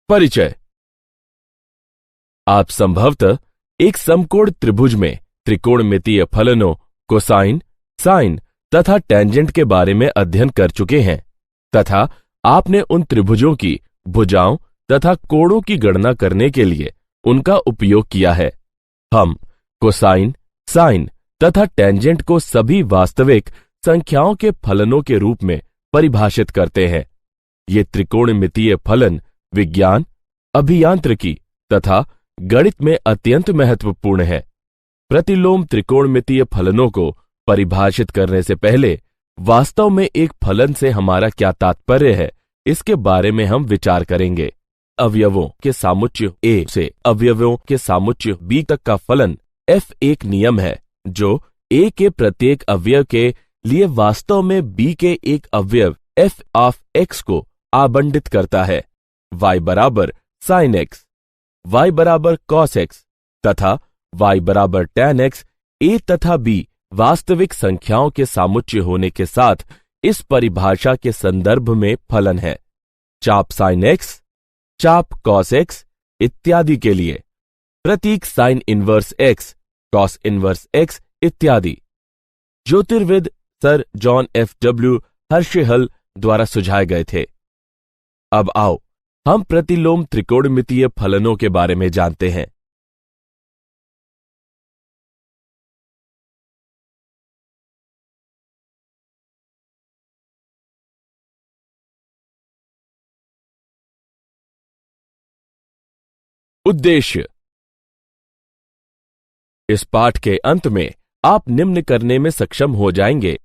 परिचय। आप संभवतः एक समकोण त्रिभुज में त्रिकोणमितीय फलनों, कोसाइन, साइन तथा टेंजेंट के बारे में अध्ययन कर चुके हैं तथा आपने उन त्रिभुजों की भुजाओं तथा कोणों की गणना करने के लिए उनका उपयोग किया है। हम कोसाइन, साइन तथा टेंजेंट को सभी वास्तविक संख्याओं के फलनों के रूप में परिभाषित करते हैं। ये त्रिकोणमितीय फलन विज्ञान, अभियांत्रिकी तथा गणित में अत्यंत महत्वपूर्ण है। प्रतिलोम त्रिकोणमितीय फलनों को परिभाषित करने से पहले वास्तव में एक फलन से हमारा क्या तात्पर्य है, इसके बारे में हम विचार करेंगे। अवयवों के सामुच्य ए से अवयवों के सामुच्य बी तक का फलन f एक नियम है जो a के प्रत्येक अवयव के लिए वास्तव में b के एक अवयव f ऑफ x को आवंटित करता है। y बराबर sin x, y बराबर cos x तथा y बराबर tan x a तथा b वास्तविक संख्याओं के सामुच्य होने के साथ इस परिभाषा के संदर्भ में फलन है। चाप sin x, चाप cos x इत्यादि के लिए प्रतीक sin inverse x, cos inverse x इत्यादि ज्योतिर्विद सर जॉन F.W. हर्शेहल द्वारा सुझाए गए थे। अब आओ हम प्रतिलोम त्रिकोणमितीय फलनों के बारे में जानते हैं। उद्देश्य। इस पाठ के अंत में आप निम्न करने में सक्षम हो जाएंगे: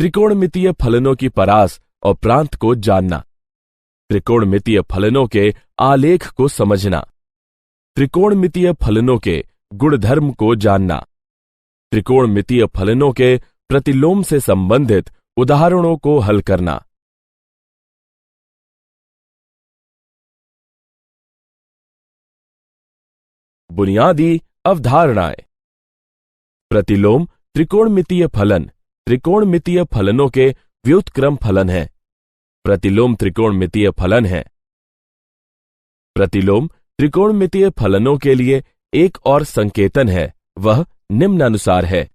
त्रिकोणमितीय फलनों की परास और प्रांत को जानना, त्रिकोणमितीय फलनों के आलेख को समझना, त्रिकोणमितीय फलनों के गुणधर्म को जानना, त्रिकोणमितीय फलनों के प्रतिलोम से संबंधित उदाहरणों को हल करना। बुनियादी अवधारणाएं। प्रतिलोम त्रिकोणमितीय फलन त्रिकोणमितीय फलनों के व्युत्क्रम फलन है। प्रतिलोम त्रिकोणमितीय फलन है। प्रतिलोम त्रिकोणमितीय फलनों के लिए एक और संकेतन है, वह निम्नानुसार है।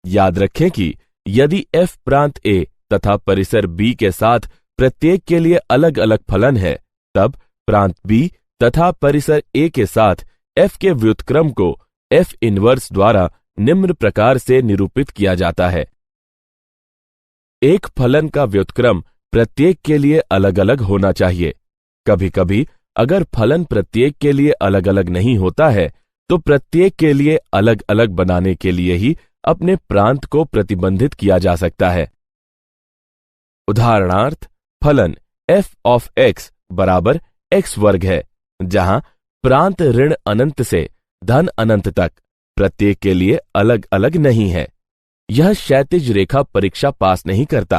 याद रखें कि यदि f प्रांत a तथा परिसर b के साथ प्रत्येक के लिए अलग अलग फलन है, तब प्रांत b तथा परिसर a के साथ f के व्युत्क्रम को f इनवर्स द्वारा निम्न प्रकार से निरूपित किया जाता है। एक फलन का व्युत्क्रम प्रत्येक के लिए अलग अलग होना चाहिए। कभी कभी अगर फलन प्रत्येक के लिए अलग अलग नहीं होता है तो प्रत्येक के लिए अलग अलग बनाने के लिए ही अपने प्रांत को प्रतिबंधित किया जा सकता है। उदाहरणार्थ, फलन f ऑफ x बराबर x वर्ग है, जहां प्रांत ऋण अनंत से धन अनंत तक प्रत्येक के लिए अलग अलग नहीं है। यह क्षैतिज रेखा परीक्षा पास नहीं करता।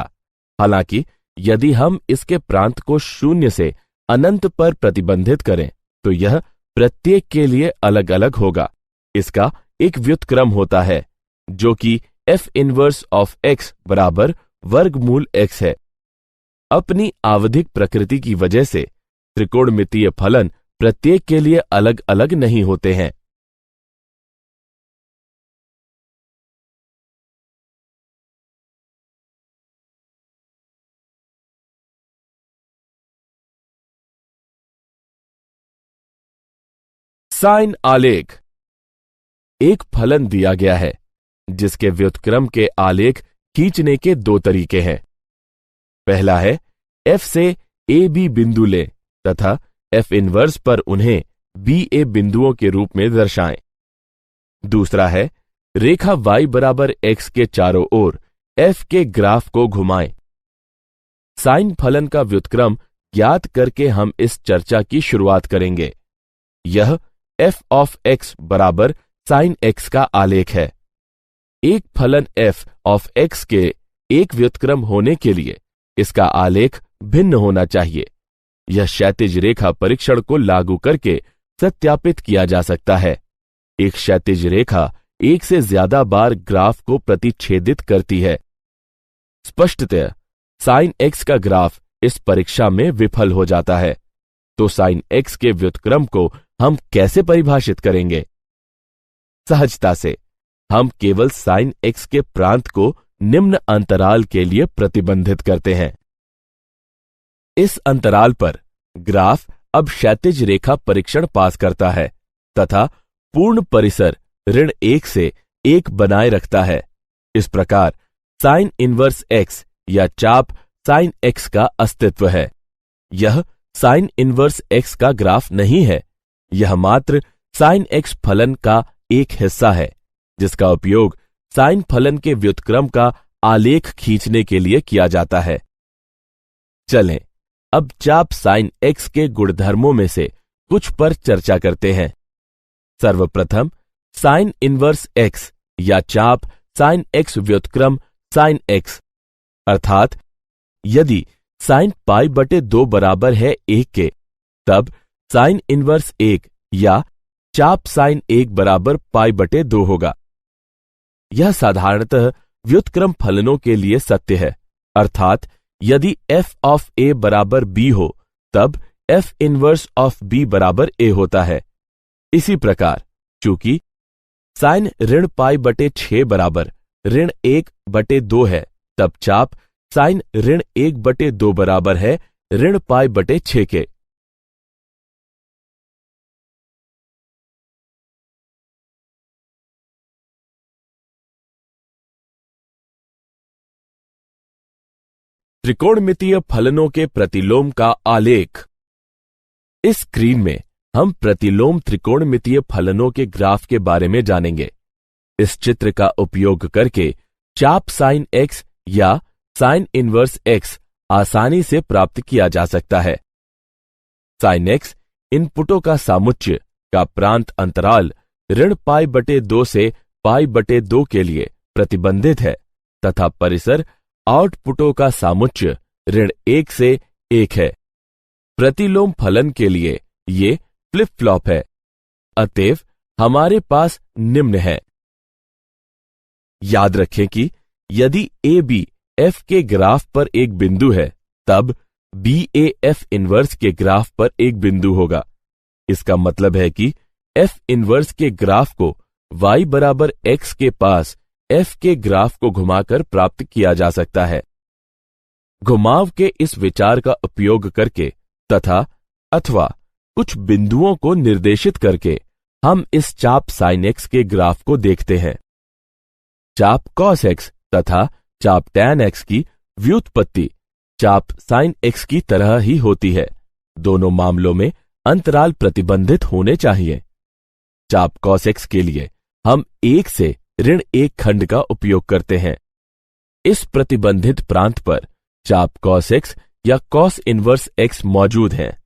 हालांकि यदि हम इसके प्रांत को शून्य से अनंत पर प्रतिबंधित करें तो यह प्रत्येक के लिए अलग अलग होगा। इसका एक व्युत्क्रम होता है जो कि f इनवर्स ऑफ x बराबर वर्गमूल x है। अपनी आवधिक प्रकृति की वजह से त्रिकोणमितीय फलन प्रत्येक के लिए अलग अलग नहीं होते हैं। साइन आलेख। एक फलन दिया गया है जिसके व्युत्क्रम के आलेख खींचने के दो तरीके हैं। पहला है f से a b बिंदु लें तथा f इनवर्स पर उन्हें b a बिंदुओं के रूप में दर्शाएं। दूसरा है रेखा y बराबर x के चारों ओर f के ग्राफ को घुमाएं। साइन फलन का व्युत्क्रम ज्ञात करके हम इस चर्चा की शुरुआत करेंगे। यह f ऑफ x बराबर sin x का आलेख है। एक फलन f ऑफ x के एक व्युत्क्रम होने के लिए इसका आलेख भिन्न होना चाहिए। यह क्षैतिज रेखा परीक्षण को लागू करके सत्यापित किया जा सकता है। एक क्षैतिज रेखा एक से ज्यादा बार ग्राफ को प्रतिच्छेदित करती है। स्पष्टतः sin x का ग्राफ इस परीक्षा में विफल हो जाता है। तो साइन x के व्युत्क्रम को हम कैसे परिभाषित करेंगे? सहजता से हम केवल साइन x के प्रांत को निम्न अंतराल के लिए प्रतिबंधित करते हैं। इस अंतराल पर ग्राफ अब क्षैतिज रेखा परीक्षण पास करता है तथा पूर्ण परिसर ऋण 1 से 1 बनाए रखता है। इस प्रकार साइन इनवर्स x या चाप साइन x का अस्तित्व है। यह साइन इनवर्स x का ग्राफ नहीं है, यह मात्र साइन x फलन का एक हिस्सा है जिसका उपयोग साइन फलन के व्युत्क्रम का आलेख खींचने के लिए किया जाता है। चलें अब चाप साइन x के गुणधर्मों में से कुछ पर चर्चा करते हैं। सर्वप्रथम साइन इनवर्स x या चाप साइन x व्युत्क्रम साइन x, अर्थात यदि साइन पाई बटे 2 बराबर है 1 के, तब साइन इनवर्स 1 या चाप साइन 1 बराबर पाई बटे 2 होगा। यह साधारणतः व्युत्क्रम फलनों के लिए सत्य है, अर्थात यदि f ऑफ a बराबर b हो तब f इनवर्स ऑफ b बराबर a होता है। इसी प्रकार चूंकि साइन ऋण पाई बटे 6 बराबर ऋण 1 बटे 2 है, तब चाप साइन ऋण 1 बटे 2 बराबर है ऋण पाई बटे 6 के। त्रिकोणमितीय फलनों के प्रतिलोम का आलेख। इस स्क्रीन में हम प्रतिलोम त्रिकोणमितीय फलनों के ग्राफ के बारे में जानेंगे। इस चित्र का उपयोग करके चाप साइन x या साइन इनवर्स x आसानी से प्राप्त किया जा सकता है। साइन x इनपुटों का सामुच्य का प्रांत अंतराल ऋण पाई बटे 2 से पाई बटे 2 के लिए प्रतिबंधित है तथा परिसर आउटपुटों का सामुच्य ऋण 1 से 1 है। प्रतिलोम फलन के लिए ये फ्लिप फ्लॉप है। अतएव हमारे पास निम्न है। याद रखें कि यदि ए बी एफ के ग्राफ पर एक बिंदु है, तब बी ए एफ इनवर्स के ग्राफ पर एक बिंदु होगा। इसका मतलब है कि एफ इनवर्स के ग्राफ को y बराबर x के पास f के ग्राफ को घुमाकर प्राप्त किया जा सकता है। घुमाव के इस विचार का उपयोग करके तथा अथवा कुछ बिंदुओं को निर्देशित करके हम इस चाप साइन x के ग्राफ को देखते हैं। चाप cos x तथा चाप tan x की व्युत्पत्ति चाप साइन x की तरह ही होती है। दोनों मामलों में अंतराल प्रतिबंधित होने चाहिए। चाप cos x के लिए हम 1 से ऋण 1 खंड का उपयोग करते हैं। इस प्रतिबंधित प्रांत पर चाप cos x या cos इनवर्स x मौजूद है।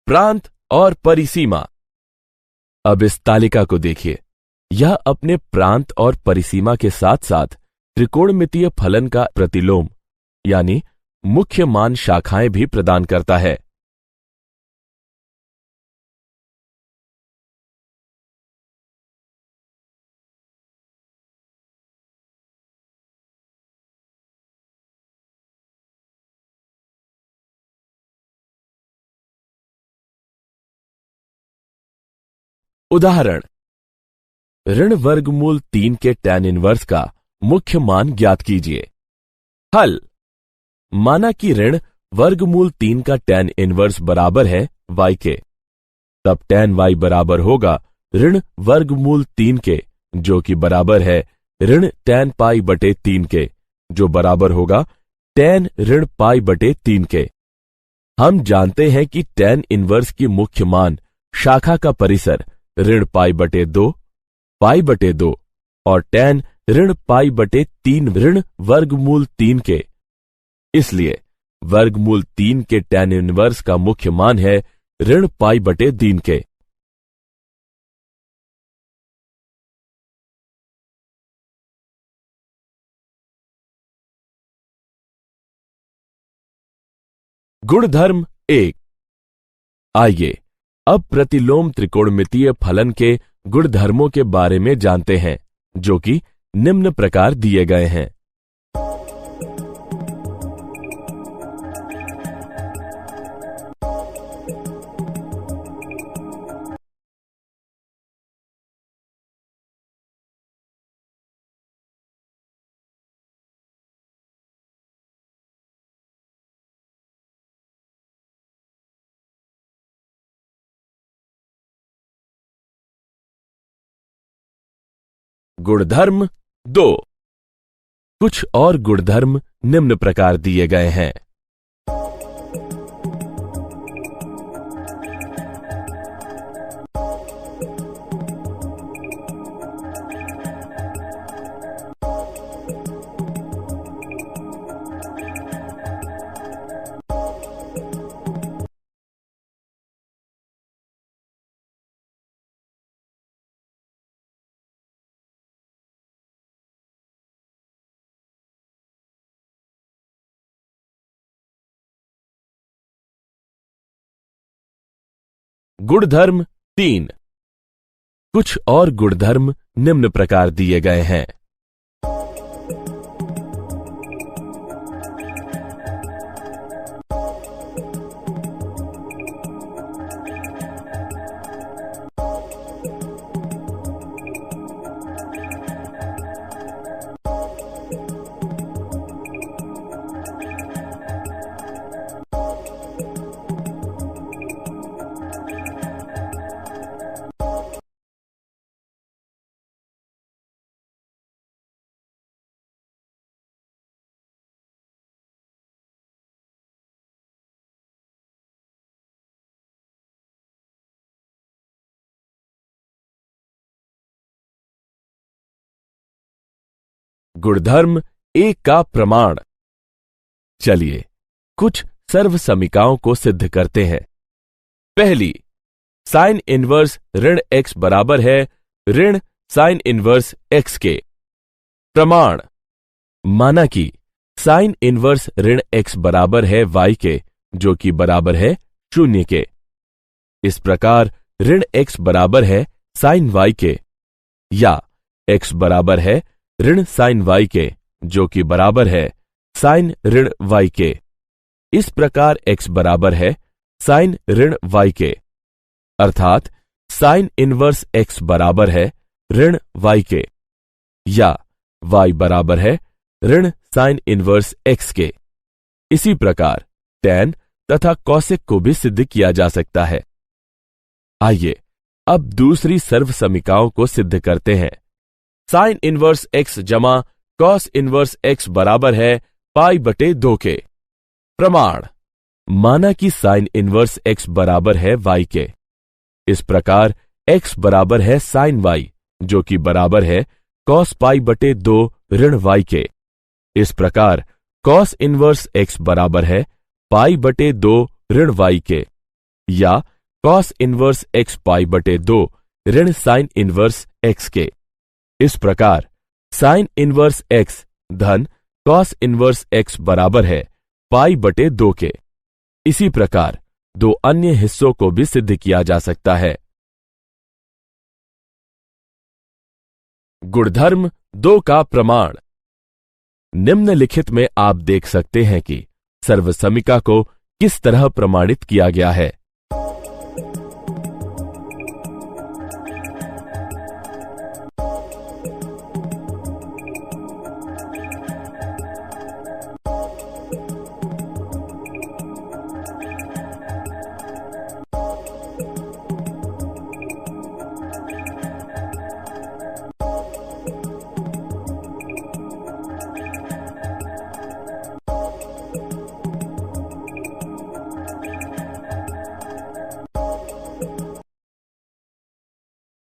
प्रांत और परिसीमा। अब इस तालिका को देखिए। यह अपने प्रांत और परिसीमा के साथ साथ त्रिकोणमितीय फलन का प्रतिलोम यानी मुख्य मान शाखाएं भी प्रदान करता है। उदाहरण, ऋण वर्गमूल 3 के tan इनवर्स का मुख्य मान ज्ञात कीजिए। हल, माना कि ऋण वर्गमूल 3 का tan इनवर्स बराबर है y के, तब tan y बराबर होगा ऋण वर्गमूल 3 के, जो कि बराबर है ऋण tan पाई बटे 3 के, जो बराबर होगा tan ऋण पाई बटे 3 के। हम जानते हैं कि tan इनवर्स की मुख्य मान शाखा का परिसर ऋण पाई बटे 2 पाई बटे 2 और tan ऋण पाई बटे 3 ऋण वर्गमूल 3 के। इसलिए वर्गमूल 3 के tan इनवर्स का मुख्य मान है ऋण पाई बटे 3 के। गुणधर्म 1। आइए अब प्रतिलोम त्रिकोणमितीय फलन के गुणधर्मों के बारे में जानते हैं, जो कि निम्न प्रकार दिए गए हैं। गुणधर्म 2। कुछ और गुणधर्म निम्न प्रकार दिए गए हैं। गुणधर्म 3। कुछ और गुणधर्म निम्न प्रकार दिए गए हैं। गुणधर्म 1 का प्रमाण। चलिए कुछ सर्वसमीकाओं को सिद्ध करते हैं। पहली, साइन इनवर्स ऋण x बराबर है ऋण साइन इनवर्स x के। प्रमाण, माना कि साइन इनवर्स ऋण x बराबर है y के, जो कि बराबर है 0 के। इस प्रकार ऋण x बराबर है साइन y के, या x बराबर है ऋण साइन y के, जो कि बराबर है साइन ऋण y के। इस प्रकार x बराबर है साइन ऋण y के, अर्थात साइन इनवर्स x बराबर है ऋण y के, या y बराबर है ऋण साइन इनवर्स x के। इसी प्रकार tan तथा कौशिक को भी सिद्ध किया जा सकता है। आइए अब दूसरी सर्वसमीकाओं को सिद्ध करते हैं। साइन इनवर्स x जमा कॉस इनवर्स x बराबर है पाई बटे 2 के। प्रमाण, माना कि साइन इनवर्स x बराबर है y के। इस प्रकार x बराबर है साइन y, जो कि बराबर है कॉस पाई बटे 2 ऋण y के। इस प्रकार कॉस इनवर्स x बराबर है पाई बटे 2 ऋण y के, या कॉस इनवर्स x पाई बटे 2 ऋण साइन इनवर्स x के। इस प्रकार साइन इनवर्स x धन कॉस इनवर्स x बराबर है पाई बटे 2 के। इसी प्रकार 2 अन्य हिस्सों को भी सिद्ध किया जा सकता है। गुणधर्म 2 का प्रमाण। निम्नलिखित में आप देख सकते हैं कि सर्वसमीका को किस तरह प्रमाणित किया गया है।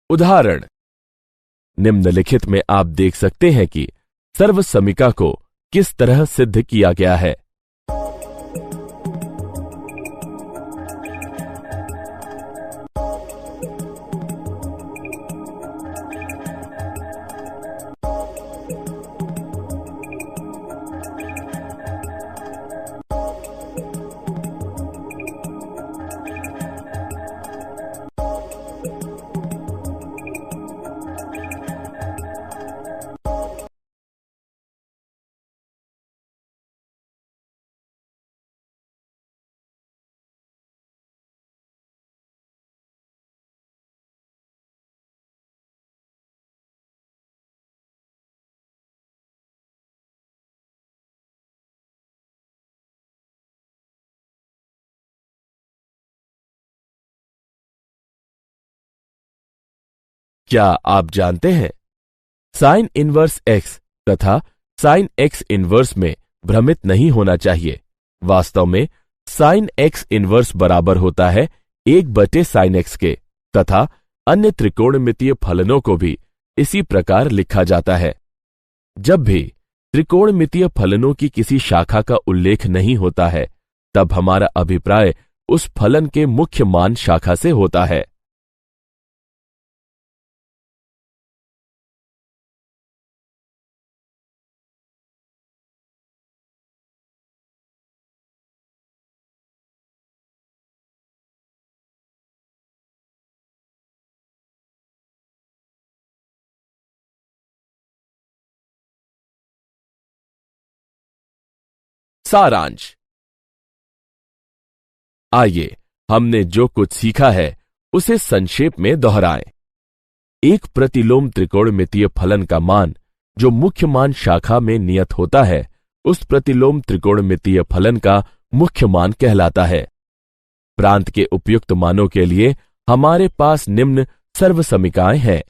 उदाहरण, निम्नलिखित में आप देख सकते हैं कि सर्वसमीका को किस तरह सिद्ध किया गया है। क्या आप जानते हैं, साइन इनवर्स एक्स तथा साइन एक्स इनवर्स में भ्रमित नहीं होना चाहिए। वास्तव में साइन एक्स इनवर्स बराबर होता है 1/sin x के, तथा अन्य त्रिकोणमितीय फलनों को भी इसी प्रकार लिखा जाता है। जब भी त्रिकोणमितीय फलनों की किसी शाखा का उल्लेख नहीं होता है, तब हमारा अभिप्राय उस फलन के मुख्य मान शाखा से होता है। सारांश। आइए हमने जो कुछ सीखा है उसे संक्षेप में दोहराएं। एक प्रतिलोम त्रिकोणमितीय फलन का मान जो मुख्य मान शाखा में नियत होता है, उस प्रतिलोम त्रिकोणमितीय फलन का मुख्य मान कहलाता है। प्रांत के उपयुक्त मानों के लिए हमारे पास निम्न सर्वसमीकाएं हैं।